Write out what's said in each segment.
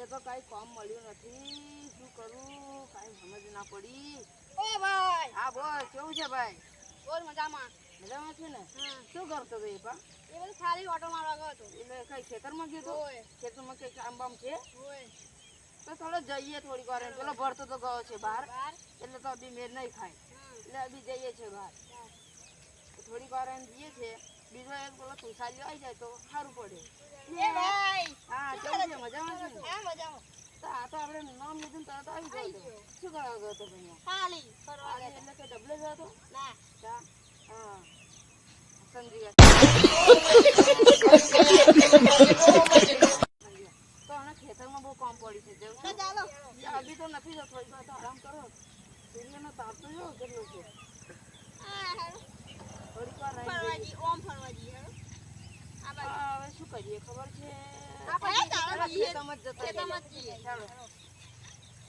આજે તો કઈ કામ મળ્યું નથી, શું કરું કઈ સમજ ના પડી. ઓ ભાઈ હા બોલ, કેવું છે ભાઈ? બોલ મજામાં. મજામાં છે ને? શું કરતો હતો એ પા? એ બધું ખાલી ઓટો મારવા ગયો હતો. એટલે કઈ ખેતરમાં ગયો તો? ઓય ખેતરમાં કઈ કામ બામ છે? ઓય તો થોડો જઈએ થોડીક વાર. પેલો ભરતો તો ગયો છે બહાર, બાર એટલે તો અભી મેર નહીં ખાય, એટલે અભી જઈએ છે બહાર. થોડીક વાર એમ જઈએ છે. બીજો એક પેલો તુસાલીઓ આવી જાય તો સારું પડે. એ ભાઈ હા કેવું છે? મજામાં છે ને? હા મજામાં. તો આ તો આપણે નામ લીધું તરત આવી ગયો હતો. શું કરવા ગયો હતો ભાઈ? ખાલી ફરવા ગયા એટલે કઈ ડબલે ગયો હતો? ના હા સમજી ગયા. તો આના ખેતરમાં બહુ કામ પડી છે. તો ચાલો. અભી તો નથી જતો, થોડી વાર તો આરામ કરો. સૂર્યનો તાપ તો જો કેટલો છે. થોડીક વાર રહી ફરવા જઈએ. જી ઓમ ફરવા જી હેડો. આ બાજુ હવે શું કરીએ ખબર છે? આપણે ચાલો જઈએ. ખેતરમાં જ જતા ખેતરમાં જ રહીએ. જઈએ. ચાલો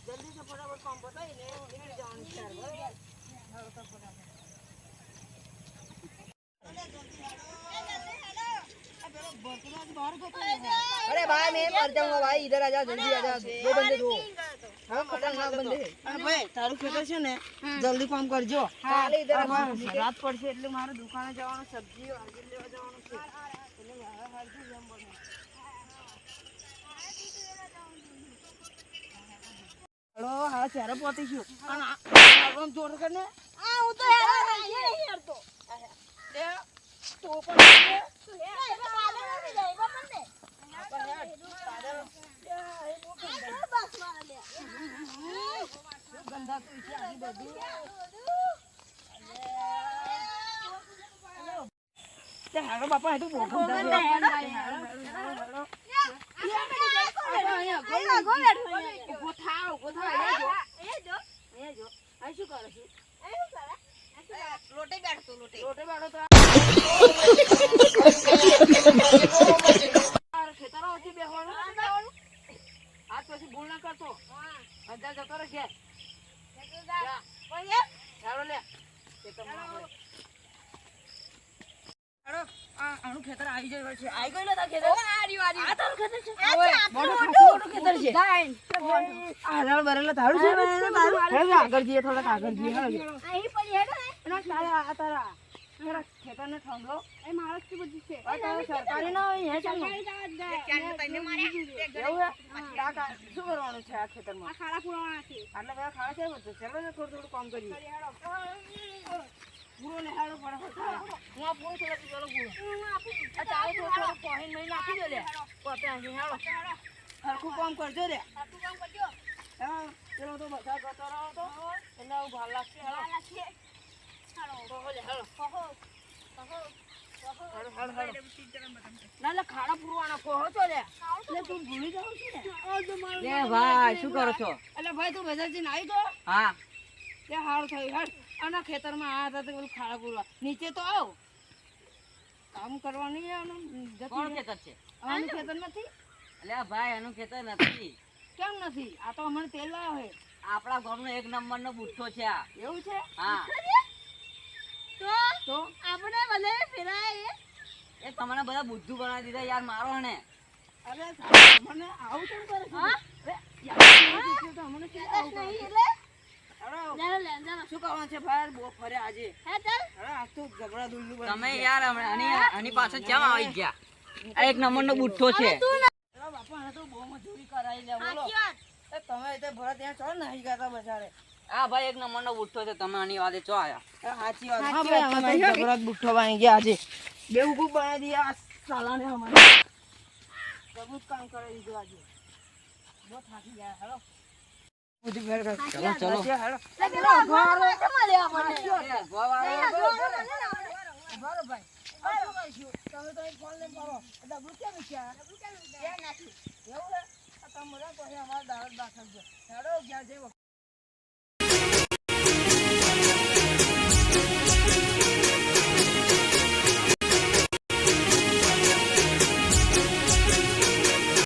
જલ્દી તો ફટાફટ કામ પતાવીને નીકળી જવાનું છે. બરાબર? ચાલો તો ફટાફટ. अरे भाई मैं मर जाऊंगा भाई, इधर आजा, जल्दी आजा, दो बंदे दो। हाँ खतरनाक बंदे है। અરે ભાઈ તારું ખેતર છે ને, જલ્દી કામ કરજો. કાલે ઇધર રાત પડશે એટલે મારે દુકાને જવાનું, સબ્જી હાજર લેવા જવાનું છે. એટલે મારે હાજર જેમ બને. હેલો હા ત્યારે પહોંચીશું. અને આમ જોર કરીને આ હું તો હેડો નહીં હેડતો. લે તો પણ તું હેડ ચાલે નથી જાય ખબર ને. બસ માર લે. ગંદા તો છે આની બધું. તે હારો બાપા એ તો બહુ ગંદા છે. ઉભો થાવ, ઉભો થાવ. એ જો અહીં શું કરે છે? લોટે બેઠતો લોટે. રોટે બાળો તો ખેતરો હતી બેહવાનું. આજ પછી ભૂલ ના કરતો. હજાર જતો રહે ઘેર. ચાલો લે ખેતરમાં આપણે. હેડો, આનું ખેતર આવી જાય છે. આવી ગયું ને તારું ખેતર? આ તારું ખેતર છે? ઓય, મોટું ખાસું મોટું ખેતર છે. આ હરાળ બરેલા તારું છે? હેડો, આગળ જઈએ, થોડાક આગળ જઈએ. હેડો. અહીં પડી હેડો ને. એના તારા તારા ખેતરને થાંભલો. એ માણસ થી બધું છે. આ તારા સરકારી ના હોય, હે ચાલ. સરકારી દાવત જાય. એવું હે? કાકા, શું કરવાનું છે આ ખેતરમાં? આ ખાડા પુરાવાના છે. આટલા બધા ખાવા છે બધું. ચાલો ને થોડું થોડું કામ કરીએ. પૂરો ને હાડો ફટાફટ થાય. હું આ પૂરો થોડો ચાલો પૂરો. આ ચાલો થોડું થોડું પાણી મહી નાખી દો લે. પોતે અહીં હાડો. હરખું કામ કરજો લે. હા, પેલો તો બધા જતો રહ્યો તો. એટલે આવું ભાર લાગશે. હાલો. તો લે, હાલો. હાલો, હાલો. ના લે ખાડા પૂરવાના કોહો તો લે. લે તું ભૂલી જાવ છે ને. લે ભાઈ શું કરો છો? એટલે ભાઈ તું બજારથી આવી ગયો? હા તે હારું થયું. હેડ આના ખેતરમાં આ હતા તો પેલું ખાડા પૂરવા. નીચે તો આવ. કામ કરવા નહીં આવવાનું. કોણ ખેતર છે? આનું ખેતર નથી? અલે ભાઈ એનું ખેતર નથી, કેમ નથી? આ તો હમણાં તેલ લાવ્યો હે. આપણા ગામનો એક નંબરનો બુઠ્ઠો છે આ. એવું છે? હા તો આપણે ભલે ફેરાય એ તમને બધા બુદ્ધુ બનાવી દીધા યાર, મારો ને. અરે મને આવું કેમ કરે છે? હા? અરે યાર તો મને કેમ આવું કરે નહીં છે? એટલે હેડો. ચાલો લે ચાલો. શું કરવાનું છે ભાઈ? બહુ ફરે આજે. હે ચાલ. અરે આજ તો ઝઘડા દુલ્લુ તમે યાર આની પાસે કેમ આવી ગયા? આ એક નંબરનો બુઠ્ઠો છે. બાપા એને તો બહુ મજૂરી કરાવી લે. બોલો સાચી વાત. એ તમે તે ભરત ત્યાં ચો નાહી ગયા તા બજારે. હા ભાઈ એક નંબરનો બુઠ્ઠો છે, તમે આની વાદે ચો આયા? સાચી વાત. હા ભાઈ અમે તો ઝઘડા બુઠ્ઠો બની ગયા આજે. બેવકૂફ બનાવી દીધા આ સાલાને અમારે. બધું જ કામ કરાવી દીધું આજે. બહુ થાકી ગયા. હેલો બધું ભેર કર. ચલો ચલો. હેલો લે પેલો ઘોડો કેમ લે આપણને? બરો ભાઈ આ શું કરીશું? તમે તો એક ફોન લઈને ફરો. ડબલું કેમ છે? એ નથી. એવું છે? આ તમે બધા પછી અમારા દાવત દાખલ છે. હેડો જ્યાં જઈ